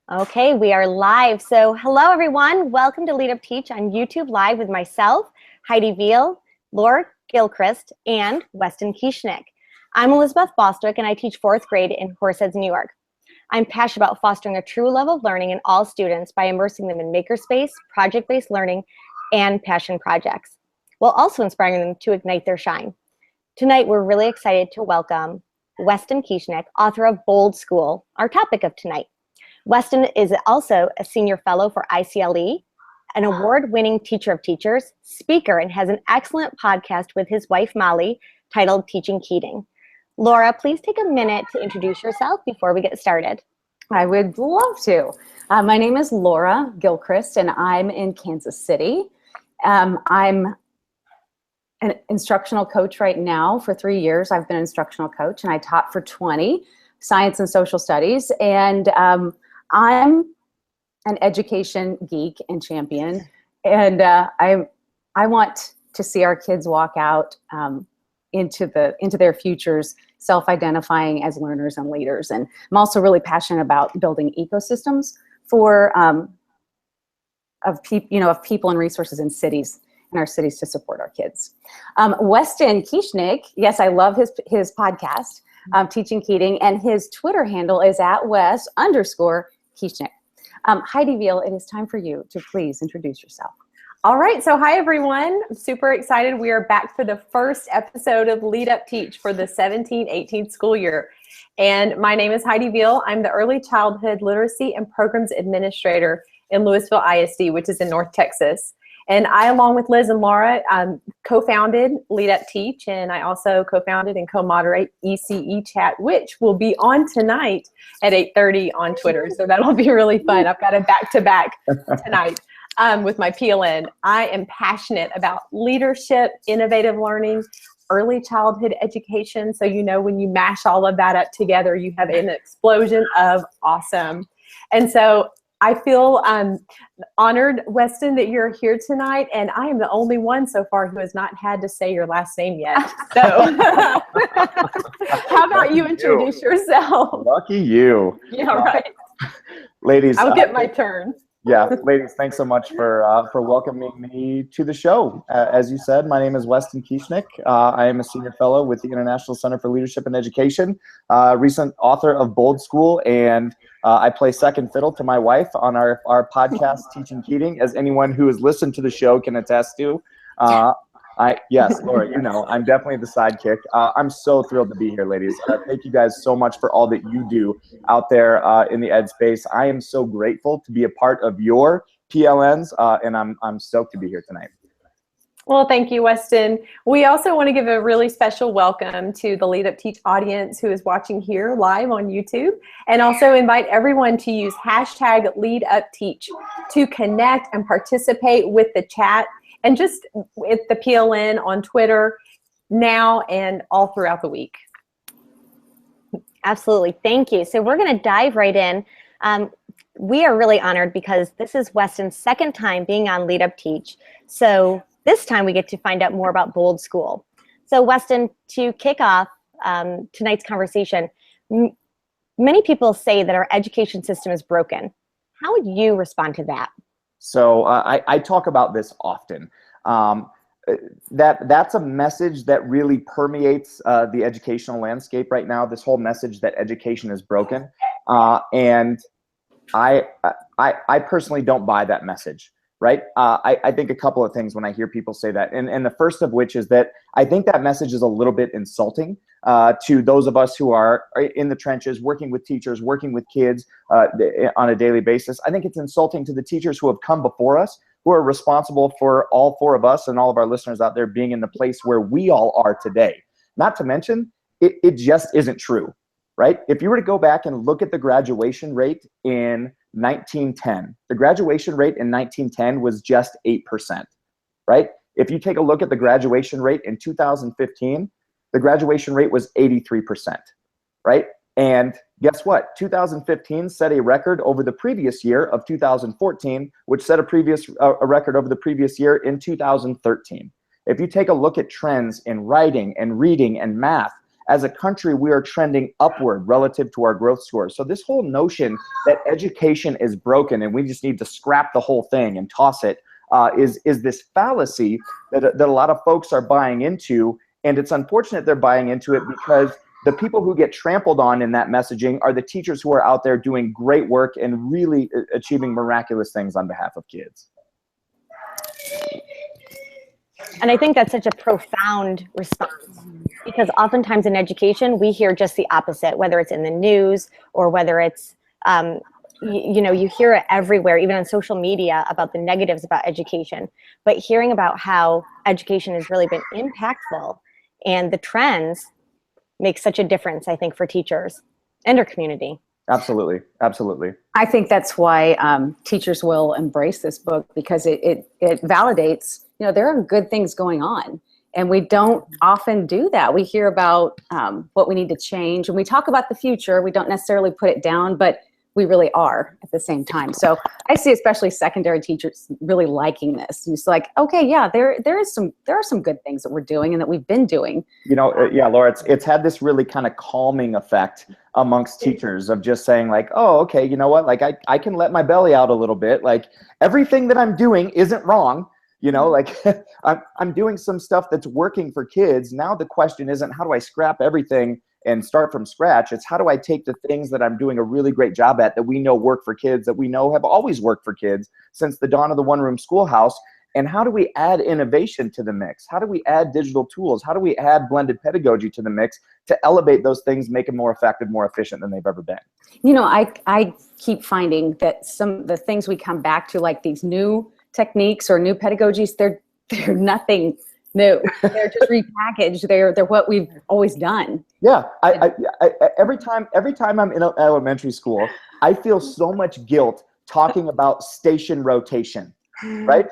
Okay, we are live. So hello, everyone. Welcome to LeadUpTeach on YouTube Live with myself, Heidi Veal, Laura Gilchrist, and Weston Kieschnick. I'm Elizabeth Bostwick, and I teach 4th grade in Horseheads, New York. I'm passionate about fostering a true love of learning in all students by immersing them in makerspace, project-based learning, and passion projects, while also inspiring them to ignite their shine. Tonight, we're really excited to welcome Weston Kieschnick, author of Bold School, our topic of tonight. Weston is also a senior fellow for ICLE, an award-winning teacher of teachers, speaker, and has an excellent podcast with his wife, Molly, titled Teaching Keating. Laura, please take a minute to introduce yourself before we get started. I would love to. My name is Laura Gilchrist, and I'm in Kansas City. I'm an instructional coach right now. For 3 years, I've been an instructional coach, and I taught for 20, science and social studies. And I'm an education geek and champion, and I want to see our kids walk out into their futures, self-identifying as learners and leaders. And I'm also really passionate about building ecosystems of people and resources in our cities to support our kids. Weston Kieschnick, yes, I love his podcast, Teaching Keating, and his Twitter handle is @Wes_Kieschnick. Heidi Veal, it is time for you to please introduce yourself. All right, so hi everyone. I'm super excited. We are back for the first episode of LeadUpTeach for the 17-18 school year. And my name is Heidi Veal. I'm the Early Childhood Literacy and Programs Administrator in Lewisville ISD, which is in North Texas. And I, along with Liz and Laura, co-founded LeadUpTeach, and I also co-founded and co-moderate ECE Chat, which will be on tonight at 8:30 on Twitter. So that'll be really fun. I've got a back-to-back tonight with my PLN. I am passionate about leadership, innovative learning, early childhood education. So when you mash all of that up together, you have an explosion of awesome. And so I feel honored, Weston, that you're here tonight, and I am the only one so far who has not had to say your last name yet. So how about you introduce yourself? Lucky you. Yeah, right. Ladies. I'll get my turn. Yeah, ladies, thanks so much for welcoming me to the show. As you said, my name is Weston Kieschnick. I am a senior fellow with the International Center for Leadership and Education, recent author of Bold School, and I play second fiddle to my wife on our podcast, Teaching Keating, as anyone who has listened to the show can attest to. Yes, Laura, I'm definitely the sidekick. I'm so thrilled to be here, ladies. Thank you guys so much for all that you do out there in the ed space. I am so grateful to be a part of your PLNs, and I'm stoked to be here tonight. Well, thank you, Weston. We also want to give a really special welcome to the LeadUpTeach audience who is watching here live on YouTube, and also invite everyone to use #LeadUpTeach to connect and participate with the chat and just with the PLN on Twitter now and all throughout the week. Absolutely. Thank you. So we're going to dive right in. We are really honored because this is Weston's second time being on LeadUpTeach. So this time we get to find out more about Bold School. So Weston, to kick off tonight's conversation, many people say that our education system is broken. How would you respond to that? So I talk about this often. That's a message that really permeates the educational landscape right now, this whole message that education is broken. And I personally don't buy that message, right? I think a couple of things when I hear people say that. And the first of which is that I think that message is a little bit insulting to those of us who are in the trenches, working with teachers, working with kids on a daily basis. I think it's insulting to the teachers who have come before us, who are responsible for all 4 of us and all of our listeners out there being in the place where we all are today. Not to mention, it just isn't true, right? If you were to go back and look at the graduation rate in 1910, the graduation rate in 1910 was just 8%, right? If you take a look at the graduation rate in 2015, the graduation rate was 83%, right? And guess what? 2015 set a record over the previous year of 2014, which set a record over the previous year in 2013. If you take a look at trends in writing and reading and math as a country, we are trending upward relative to our growth scores. So this whole notion that education is broken and we just need to scrap the whole thing and toss it is this fallacy that a lot of folks are buying into. And it's unfortunate they're buying into it because the people who get trampled on in that messaging are the teachers who are out there doing great work and really achieving miraculous things on behalf of kids. And I think that's such a profound response, because oftentimes in education, we hear just the opposite, whether it's in the news or whether it's, you hear it everywhere, even on social media, about the negatives about education. But hearing about how education has really been impactful and the trends makes such a difference, I think, for teachers and our community. Absolutely. Absolutely. I think that's why teachers will embrace this book, because it validates, there are good things going on. And we don't often do that. We hear about what we need to change, and we talk about the future. We don't necessarily put it down, but we really are at the same time. So I see especially secondary teachers really liking this. It's like, okay, yeah, there are some good things that we're doing and that we've been doing. Yeah, Laura, it's had this really kind of calming effect amongst teachers of just saying like, oh, okay, you know what? Like I can let my belly out a little bit. Like everything that I'm doing isn't wrong. Like I'm doing some stuff that's working for kids. Now the question isn't how do I scrap everything and start from scratch. It's how do I take the things that I'm doing a really great job at that we know work for kids, that we know have always worked for kids since the dawn of the one-room schoolhouse, and how do we add innovation to the mix? How do we add digital tools? How do we add blended pedagogy to the mix to elevate those things, make them more effective, more efficient than they've ever been? I keep finding that some of the things we come back to, like these new techniques or new pedagogies, they're nothing new. They're just repackaged. They're what we've always done. Yeah, I every time I'm in elementary school, I feel so much guilt talking about station rotation, right?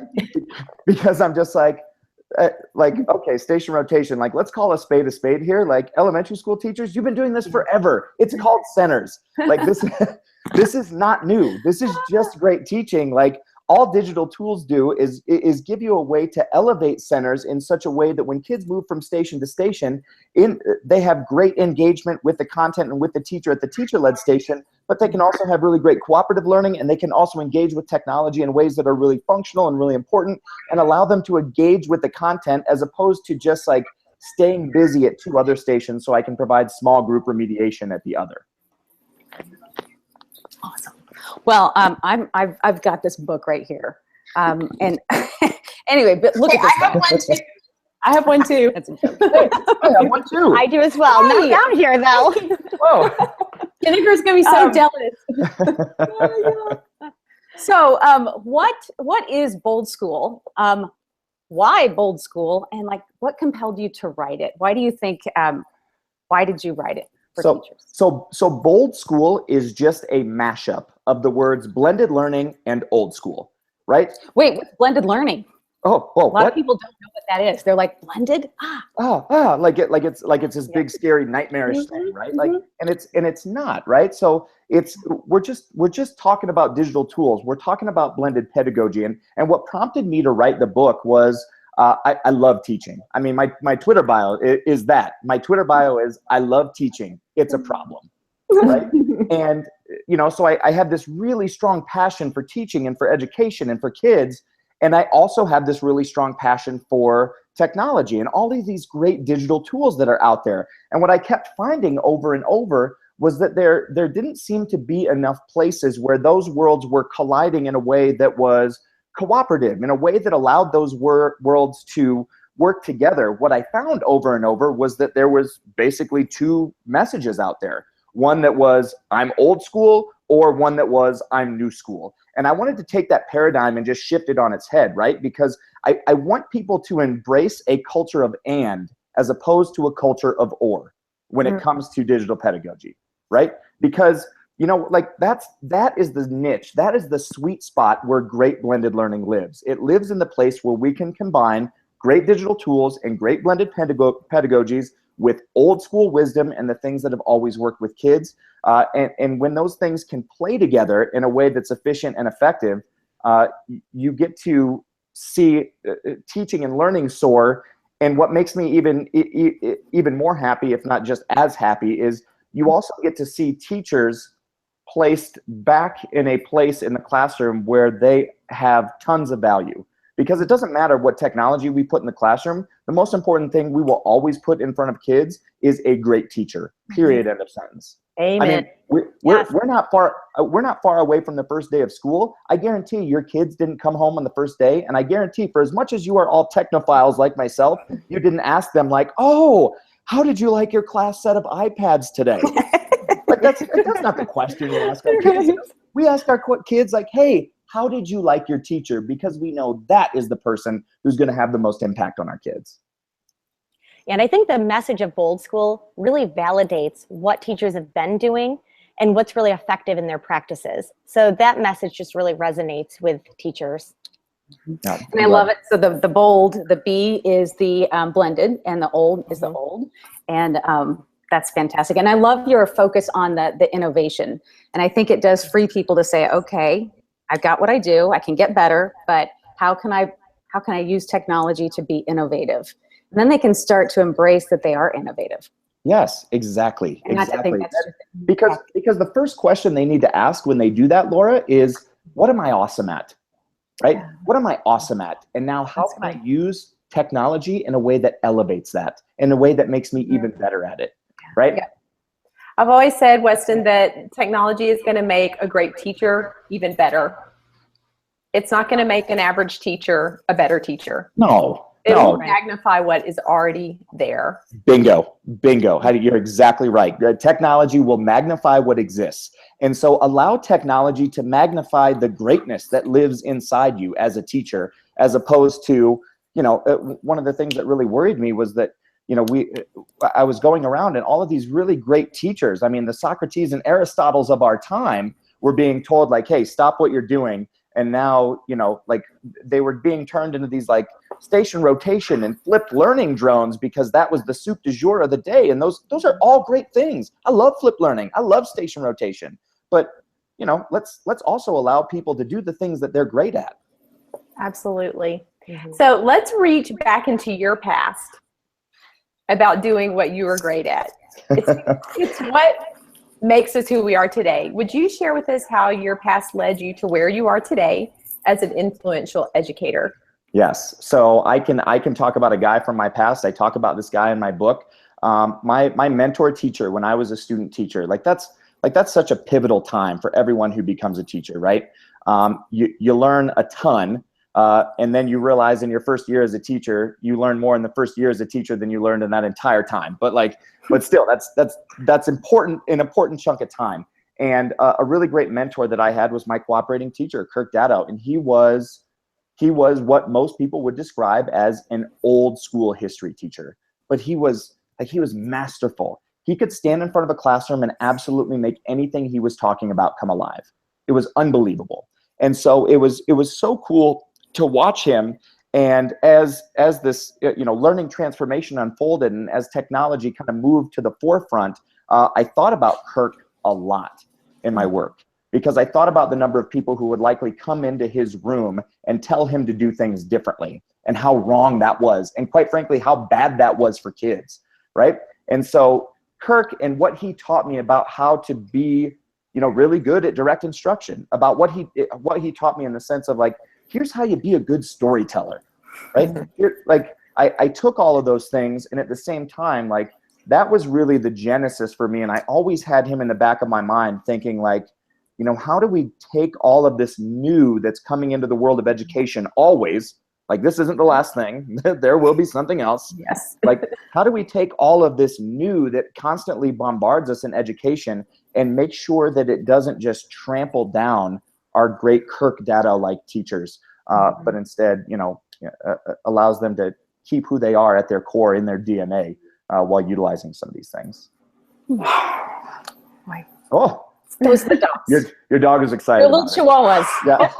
Because I'm just like, okay, station rotation. Like, let's call a spade here. Like, elementary school teachers, you've been doing this forever. It's called centers. Like this, this is not new. This is just great teaching. Like, all digital tools do is give you a way to elevate centers in such a way that when kids move from station to station, they have great engagement with the content and with the teacher at the teacher-led station, but they can also have really great cooperative learning, and they can also engage with technology in ways that are really functional and really important and allow them to engage with the content as opposed to just like staying busy at two other stations so I can provide small group remediation at the other. Awesome. Well, I've got this book right here, and anyway, but look at this. I have one too. That's a joke. I have one too. I do as well. Not down here though. Whoa. Jennifer's gonna be so jealous. So, what is Bold School? Why Bold School? And like, what compelled you to write it? Why do you think? Why did you write it? So Bold School is just a mashup of the words blended learning and old school, right? Wait, what's blended learning? Oh, a lot of people don't know what that is. They're like, blended? Like it's this big scary nightmarish thing, right? Like, and it's not, right? So we're just talking about digital tools. We're talking about blended pedagogy, and what prompted me to write the book was I love teaching. I mean, my Twitter bio is that. My Twitter bio is I love teaching. It's a problem, right? And so I have this really strong passion for teaching and for education and for kids. And I also have this really strong passion for technology and all of these great digital tools that are out there. And what I kept finding over and over was that there didn't seem to be enough places where those worlds were colliding in a way that was cooperative, in a way that allowed those worlds to work together. What I found over and over was that there was basically two messages out there. One that was, I'm old school, or one that was, I'm new school. And I wanted to take that paradigm and just shift it on its head, right? Because I want people to embrace a culture of and as opposed to a culture of or when it comes to digital pedagogy, right? Because that is the niche. That is the sweet spot where great blended learning lives. It lives in the place where we can combine great digital tools and great blended pedagogies with old school wisdom and the things that have always worked with kids. And when those things can play together in a way that's efficient and effective, you get to see teaching and learning soar And what makes me even more happy, if not just as happy, is you also get to see teachers placed back in a place in the classroom where they have tons of value. Because it doesn't matter what technology we put in the classroom, the most important thing we will always put in front of kids is a great teacher, period, end of sentence. Amen. I mean, we're not far away from the first day of school. I guarantee your kids didn't come home on the first day, and I guarantee for as much as you are all technophiles like myself, you didn't ask them like, oh, how did you like your class set of iPads today? Like that's not the question we ask our kids. We ask our kids like, hey, how did you like your teacher? Because we know that is the person who's going to have the most impact on our kids. And I think the message of Bold School really validates what teachers have been doing and what's really effective in their practices. So that message just really resonates with teachers. Yeah, and I love it. So the bold, the B is the blended, and the old is the old. And that's fantastic. And I love your focus on the innovation. And I think it does free people to say, okay, I've got what I do, I can get better, but how can I use technology to be innovative? And then they can start to embrace that they are innovative. Yes, exactly. And exactly. Because the first question they need to ask when they do that, Laura, is what am I awesome at? Right? Yeah. What am I awesome at? And now how can I use technology in a way that elevates that, in a way that makes me even better at it? Right? Yeah. I've always said, Weston, that technology is going to make a great teacher even better. It's not going to make an average teacher a better teacher. No. It will magnify what is already there. Bingo. You're exactly right. Technology will magnify what exists. And so allow technology to magnify the greatness that lives inside you as a teacher, as opposed to, one of the things that really worried me was that, I was going around and all of these really great teachers, I mean, the Socrates and Aristotles of our time were being told like, hey, stop what you're doing. And now, like they were being turned into these like station rotation and flipped learning drones because that was the soup du jour of the day. And those are all great things. I love flipped learning. I love station rotation. But, let's also allow people to do the things that they're great at. Absolutely. So let's reach back into your past about doing what you were great at. It's what makes us who we are today. Would you share with us how your past led you to where you are today as an influential educator? Yes. So I can talk about a guy from my past. I talk about this guy in my book. My mentor teacher when I was a student teacher, that's such a pivotal time for everyone who becomes a teacher, right? You learn a ton. And then you realize in your first year as a teacher, you learn more in the first year as a teacher than you learned in that entire time. But still, that's important, an important chunk of time. And a really great mentor that I had was my cooperating teacher, Kirk Daddow, and he was what most people would describe as an old school history teacher. But he was masterful. He could stand in front of a classroom and absolutely make anything he was talking about come alive. It was unbelievable. And so it was so cool to watch him. And as this learning transformation unfolded and as technology kind of moved to the forefront, I thought about Kirk a lot in my work because I thought about the number of people who would likely come into his room and tell him to do things differently and how wrong that was. And quite frankly, how bad that was for kids, right? And so Kirk and what he taught me about how to be, really good at direct instruction, about what he taught me in the sense of like, here's how you be a good storyteller, right? I took all of those things, and at the same time, like that was really the genesis for me. And I always had him in the back of my mind thinking like, how do we take all of this new that's coming into the world of education always, like this isn't the last thing, there will be something else. Yes. Like, how do we take all of this new that constantly bombards us in education and make sure that it doesn't just trample down our great Kirk Daddow-like teachers, but instead, allows them to keep who they are at their core in their DNA while utilizing some of these things. Oh, those are the dogs. Your dog is excited. Your little chihuahuas. Yeah.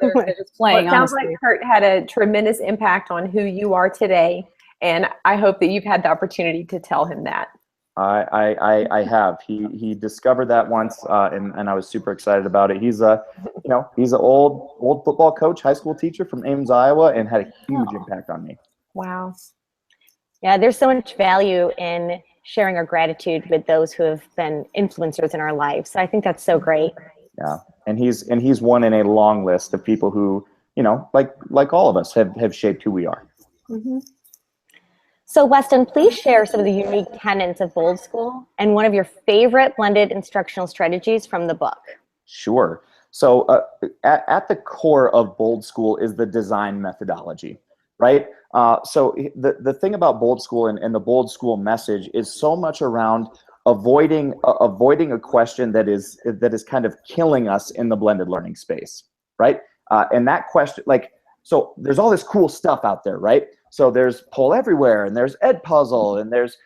They're just playing. Well, it sounds like Kurt had a tremendous impact on who you are today, and I hope that you've had the opportunity to tell him that. I have. He discovered that once, and I was super excited about it. He's he's an old football coach, high school teacher from Ames, Iowa, and had a huge impact on me. Wow. Yeah, there's so much value in sharing our gratitude with those who have been influencers in our lives. So I think that's so great. Yeah, and he's one in a long list of people who, like all of us, have shaped who we are. Mm-hmm. So Weston, please share some of the unique tenets of Bold School and one of your favorite blended instructional strategies from the book. Sure. So at the core of Bold School is the design methodology, right? So the thing about Bold School and the Bold School message is so much around avoiding a question that is kind of killing us in the blended learning space, right? And that question, so there's all this cool stuff out there, right? So there's Poll Everywhere, and there's Edpuzzle, and there's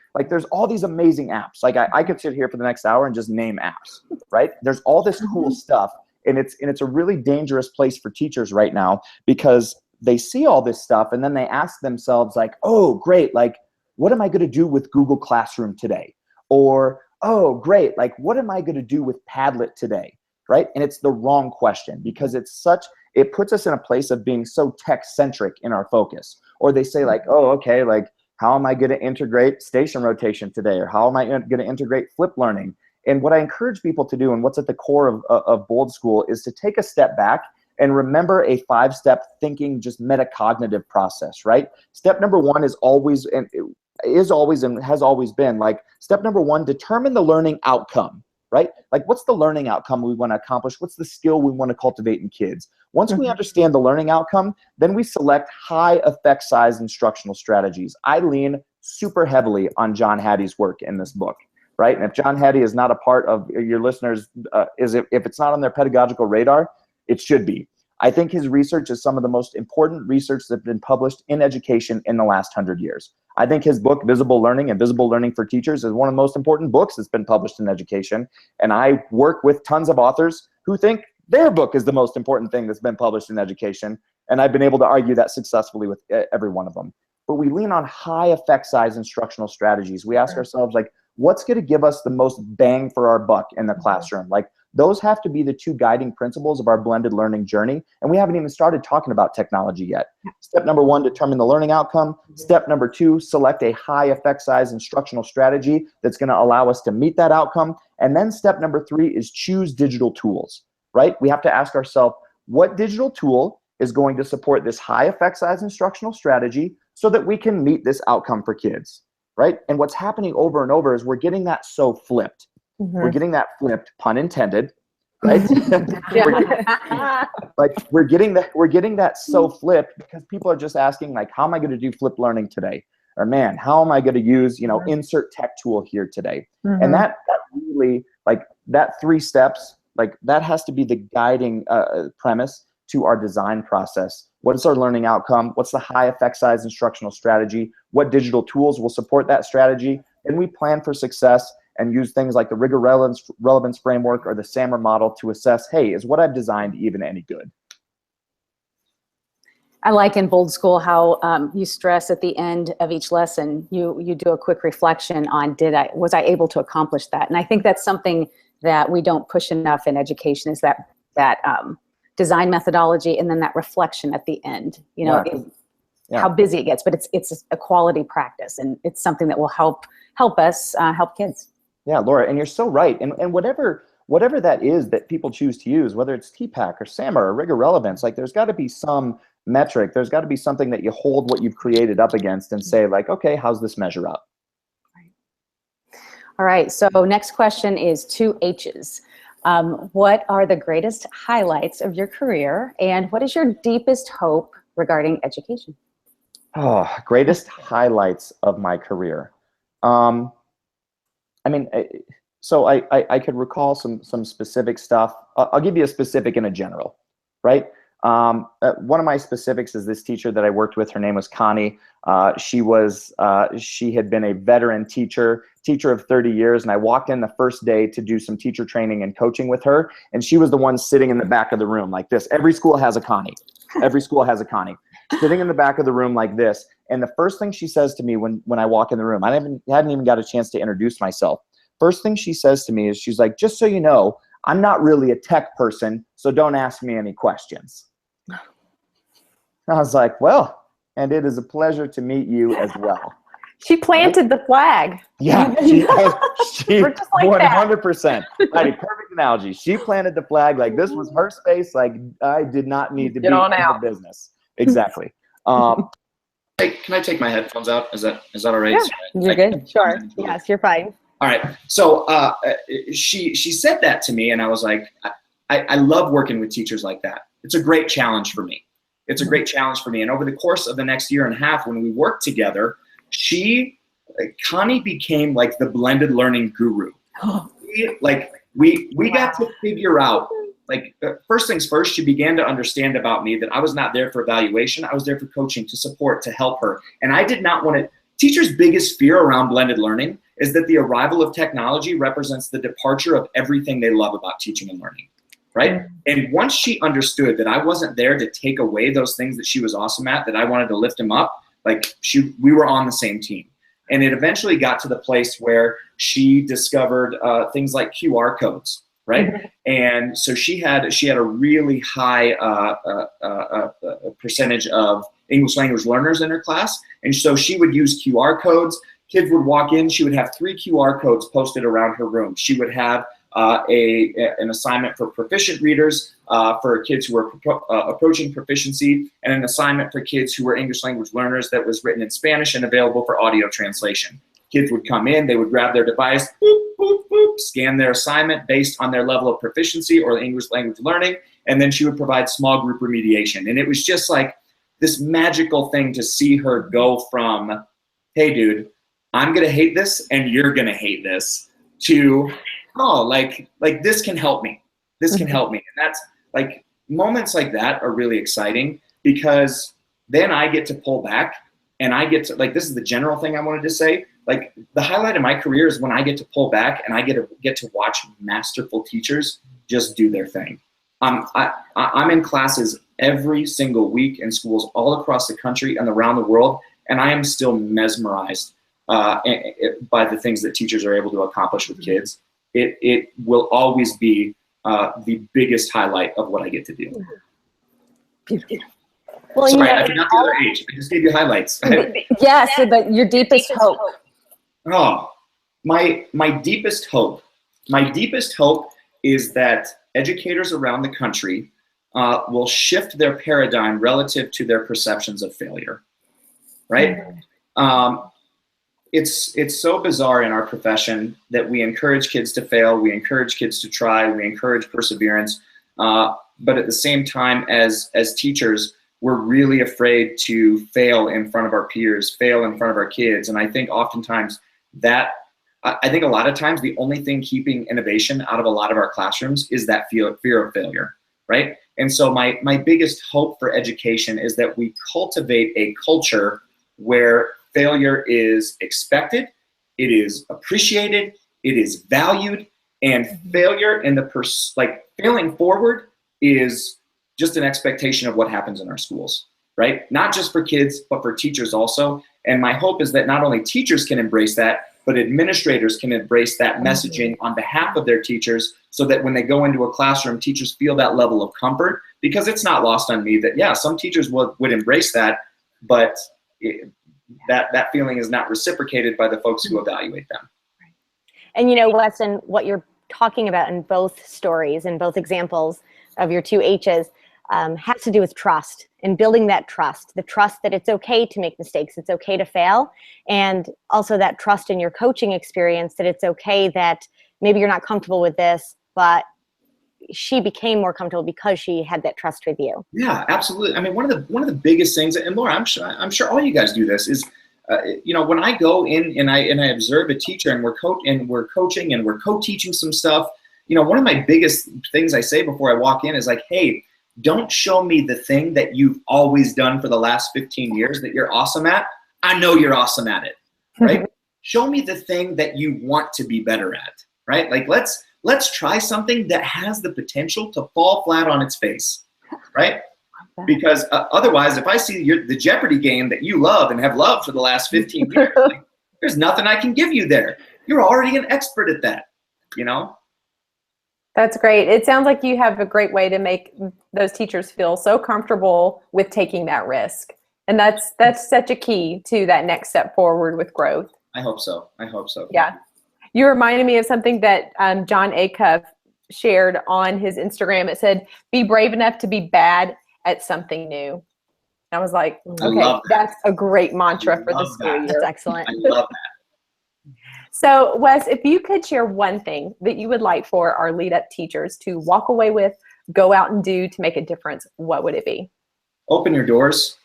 all these amazing apps. I could sit here for the next hour and just name apps, right? There's all this cool stuff, and it's a really dangerous place for teachers right now, because they see all this stuff and then they ask themselves oh, great, what am I going to do with Google Classroom today? Or, oh, great, what am I going to do with Padlet today, right? And it's the wrong question, because it puts us in a place of being so tech-centric in our focus. Or they say oh, okay, how am I going to integrate station rotation today? Or how am I going to integrate flip learning? And what I encourage people to do, and what's at the core of Bold School, is to take a step back and remember a 5-step thinking, just metacognitive process, right? Step number one is always and has always been step number one, determine the learning outcome, right? What's the learning outcome we want to accomplish? What's the skill we want to cultivate in kids? Once we understand the learning outcome, then we select high effect size instructional strategies. I lean super heavily on John Hattie's work in this book, right? And if John Hattie is not a part of your listeners, if it's not on their pedagogical radar, it should be. I think his research is some of the most important research that's been published in education in the last 100 years. I think his book, Visible Learning and Visible Learning for Teachers, is one of the most important books that's been published in education. And I work with tons of authors who think their book is the most important thing that's been published in education. And I've been able to argue that successfully with every one of them. But we lean on high effect size instructional strategies. We ask ourselves, what's going to give us the most bang for our buck in the classroom? Those have to be the two guiding principles of our blended learning journey. And we haven't even started talking about technology yet. Step number one, determine the learning outcome. Step number two, select a high effect size instructional strategy that's going to allow us to meet that outcome. And then step number three is choose digital tools, right? We have to ask ourselves, what digital tool is going to support this high effect size instructional strategy so that we can meet this outcome for kids, right? And what's happening over and over is we're getting that so flipped. We're getting that flipped, pun intended, right? we're getting that so flipped because people are just asking how am I going to do flip learning today? Or man, how am I going to use, insert tech tool here today? And that really, that 3 steps, that has to be the guiding premise to our design process. What's our learning outcome? What's the high effect size instructional strategy? What digital tools will support that strategy? And we plan for success and use things like the rigor relevance framework or the SAMR model to assess, hey, is what I've designed even any good? I like in Bold School how you stress at the end of each lesson, you do a quick reflection on was I able to accomplish that? And I think that's something that we don't push enough in education, is that design methodology and then that reflection at the end. How busy it gets, but it's a quality practice, and it's something that will help us help kids. Yeah, Laura, and you're so right. And whatever that is that people choose to use, whether it's TPAC or SAMR or rigor relevance, there's got to be some metric. There's got to be something that you hold what you've created up against and say okay, how's this measure up? All right. So next question is 2 H's. What are the greatest highlights of your career, and what is your deepest hope regarding education? Oh, greatest highlights of my career. So I could recall some specific stuff. I'll give you a specific and a general, right? One of my specifics is this teacher that I worked with. Her name was Connie. She had been a veteran teacher of 30 years, and I walked in the first day to do some teacher training and coaching with her, and she was the one sitting in the back of the room like this. Every school has a Connie. Every school has a Connie. Sitting in the back of the room like this. And the first thing she says to me when I walk in the room, I hadn't even got a chance to introduce myself. First thing she says to me is, she's like, just so you know, I'm not really a tech person, so don't ask me any questions. I was like, well, and it is a pleasure to meet you as well. She planted the flag. Yeah, she We're just like 100%. Right, perfect analogy. She planted the flag like this was her space. Like I did not need to be in the business. Exactly. Hey, can I take my headphones out? Is that all right? Yeah, you're good. Sure. Yes, you're fine. All right. So she said that to me, and I was like, I love working with teachers like that. It's a great challenge for me. It's a great challenge for me. And over the course of the next year and a half, when we worked together, Connie became like the blended learning guru. We got to figure out, like, first things first, she began to understand about me that I was not there for evaluation. I was there for coaching, to support, to help her. And I did not want to. Teachers' biggest fear around blended learning is that the arrival of technology represents the departure of everything they love about teaching and learning, right? And once she understood that I wasn't there to take away those things that she was awesome at, that I wanted to lift them up, like we were on the same team. And it eventually got to the place where she discovered things like QR codes, right? And so she had a really high percentage of English language learners in her class. And so she would use QR codes. Kids would walk in, she would have 3 QR codes posted around her room. She would have an assignment for proficient readers, for kids who were approaching proficiency, and an assignment for kids who were English language learners that was written in Spanish and available for audio translation. Kids would come in, they would grab their device, boop, boop, boop, scan their assignment based on their level of proficiency or English language learning, and then she would provide small group remediation. And it was just like this magical thing to see her go from, hey dude, I'm gonna hate this and you're gonna hate this, to, oh, like this can help me. This can help me. And that's like, moments like that are really exciting, because then I get to pull back and I get to, like, this is the general thing I wanted to say. Like, the highlight of my career is when I get to pull back and I get to watch masterful teachers just do their thing. I'm in classes every single week in schools all across the country and around the world, and I am still mesmerized by the things that teachers are able to accomplish with kids. It will always be the biggest highlight of what I get to do. Beautiful. Well, sorry, I forgot the other age. I just gave you highlights. Yes, but your deepest hope. Oh, my deepest hope. My deepest hope is that educators around the country will shift their paradigm relative to their perceptions of failure, right? It's so bizarre in our profession that we encourage kids to fail, we encourage kids to try, we encourage perseverance, but at the same time, as teachers, we're really afraid to fail in front of our peers, fail in front of our kids. And I think oftentimes I think a lot of times the only thing keeping innovation out of a lot of our classrooms is that fear of failure, right? And so my biggest hope for education is that we cultivate a culture where failure is expected, it is appreciated, it is valued, and failure in failing forward is just an expectation of what happens in our schools, right? Not just for kids, but for teachers also. And my hope is that not only teachers can embrace that, but administrators can embrace that messaging on behalf of their teachers, so that when they go into a classroom, teachers feel that level of comfort. Because it's not lost on me that, yeah, some teachers would embrace that, but that feeling is not reciprocated by the folks who evaluate them. And you know, Weston, what you're talking about in both stories, in both examples of your 2 H's, has to do with trust and building that trust, the trust that it's okay to make mistakes, it's okay to fail, and also that trust in your coaching experience that it's okay that maybe you're not comfortable with this, but she became more comfortable because she had that trust with you. Yeah, absolutely. I mean, one of the biggest things, and Laura, I'm sure all you guys do this, is when I go in and I observe a teacher and we're coaching and we're co-teaching some stuff, one of my biggest things I say before I walk in is like, hey, don't show me the thing that you've always done for the last 15 years that you're awesome at. I know you're awesome at it, right? Show me the thing that you want to be better at, right? Like, let's try something that has the potential to fall flat on its face, right? Because otherwise, if I see the Jeopardy game that you love and have loved for the last 15 years, like, there's nothing I can give you there. You're already an expert at that, you know? That's great. It sounds like you have a great way to make those teachers feel so comfortable with taking that risk. And that's such a key to that next step forward with growth. I hope so. I hope so. Yeah. You reminded me of something that John Acuff shared on his Instagram. It said, be brave enough to be bad at something new. And I was like, okay, that's a great mantra for the school year. That's excellent. I love that. So Wes, if you could share one thing that you would like for our Lead Up teachers to walk away with, go out and do to make a difference, what would it be? Open your doors.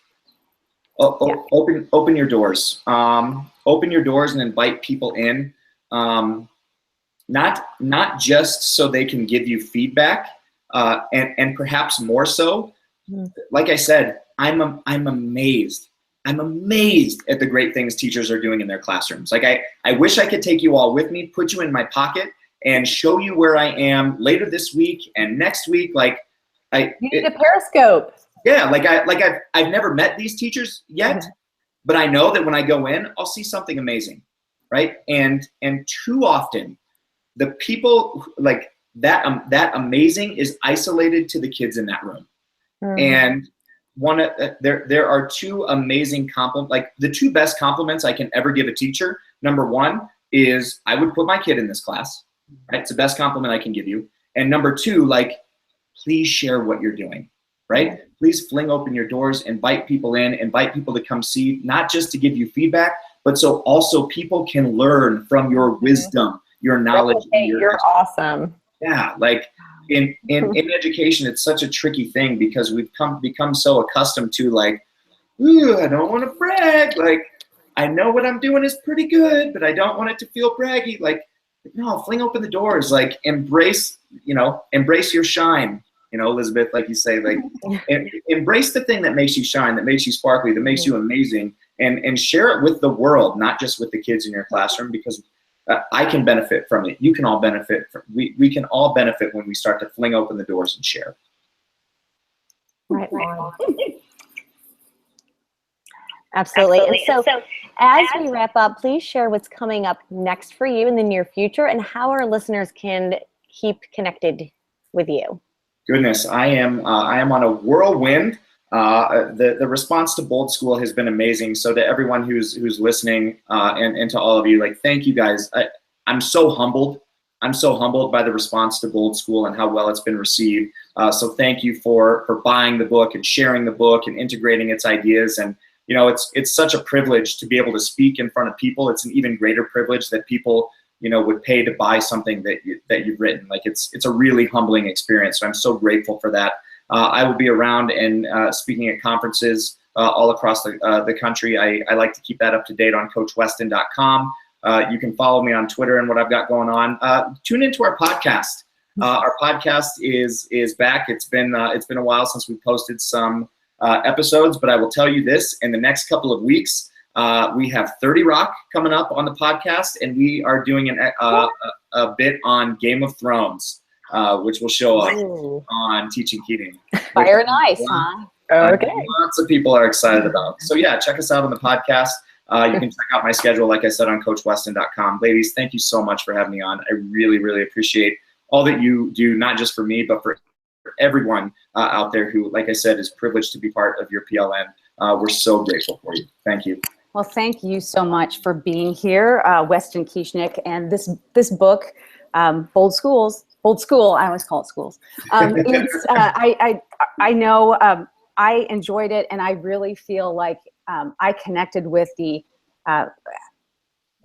Open your doors. Open your doors and invite people in. Not just so they can give you feedback, and perhaps more so. Like I said, I'm amazed. I'm amazed at the great things teachers are doing in their classrooms. Like I wish I could take you all with me, put you in my pocket, and show you where I am later this week and next week. Like you need a Periscope. Yeah, I've never met these teachers yet, but I know that when I go in, I'll see something amazing, right? And too often, the people like that amazing is isolated to the kids in that room. And there are two amazing compliments, like the two best compliments I can ever give a teacher. Number one is I would put my kid in this class, right? It's the best compliment I can give you. And number two, like, please share what you're doing, right? Please fling open your doors, invite people in, invite people to come see, not just to give you feedback, but so also people can learn from your wisdom, your knowledge. You're awesome. Yeah, like in education, it's such a tricky thing because we've become so accustomed to like, ooh, I don't want to brag. Like, I know what I'm doing is pretty good, but I don't want it to feel braggy. Like, no, fling open the doors. Like, embrace your shine. You know, Elizabeth, like you say, like, embrace the thing that makes you shine, that makes you sparkly, that makes you amazing, and share it with the world, not just with the kids in your classroom, because I can benefit from it. You can all benefit. We can all benefit when we start to fling open the doors and share. Right. Absolutely. And so as we wrap up, please share what's coming up next for you in the near future and how our listeners can keep connected with you. Goodness, I am on a whirlwind. The response to Bold School has been amazing. So to everyone who's listening, and to all of you, like, thank you guys. I'm so humbled. I'm so humbled by the response to Bold School and how well it's been received. So thank you for buying the book and sharing the book and integrating its ideas. And you know, it's such a privilege to be able to speak in front of people. It's an even greater privilege that people, you know, would pay to buy something that you've written. Like, it's a really humbling experience. So I'm so grateful for that. I will be around and speaking at conferences all across the country. I like to keep that up to date on CoachWeston.com. You can follow me on Twitter and what I've got going on. Tune into our podcast. Our podcast is back. It's been a while since we posted some episodes, but I will tell you this: in the next couple of weeks, we have 30 Rock coming up on the podcast, and we are doing a bit on Game of Thrones, which will show up on Teaching Keating. Fire and Ice, huh? Okay. Lots of people are excited about. So yeah, check us out on the podcast. You can check out my schedule, like I said, on CoachWeston.com. Ladies, thank you so much for having me on. I really, really appreciate all that you do, not just for me, but for everyone out there who, like I said, is privileged to be part of your PLN. We're so grateful for you. Thank you. Well, thank you so much for being here, Weston Kieschnick, and this book, Bold School. I always call it schools. I know I enjoyed it, and I really feel like I connected with the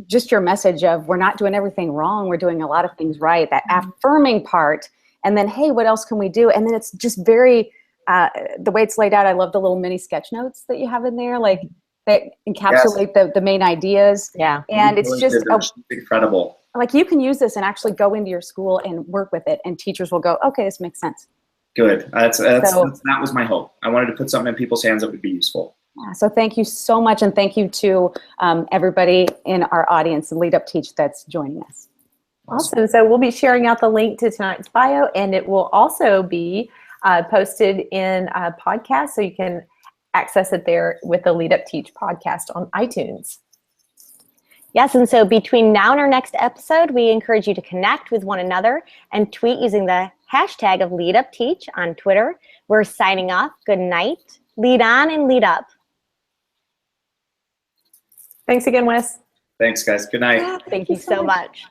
just your message of we're not doing everything wrong, we're doing a lot of things right. That affirming part, and then hey, what else can we do? And then it's just very the way it's laid out. I love the little mini sketch notes that you have in there, like that encapsulate the main ideas. Yeah, and it's just incredible. Like, you can use this and actually go into your school and work with it, and teachers will go, okay, this makes sense. Good. That was my hope. I wanted to put something in people's hands that would be useful. Yeah, so thank you so much, and thank you to everybody in our audience, LeadUpTeach, that's joining us. Awesome. So we'll be sharing out the link to tonight's bio, and it will also be posted in a podcast, so you can access it there with the LeadUpTeach podcast on iTunes. Yes, and so between now and our next episode, we encourage you to connect with one another and tweet using the hashtag of LeadUpTeach on Twitter. We're signing off. Good night. Lead on and lead up. Thanks again, Wes. Thanks, guys. Good night. Thank you so much.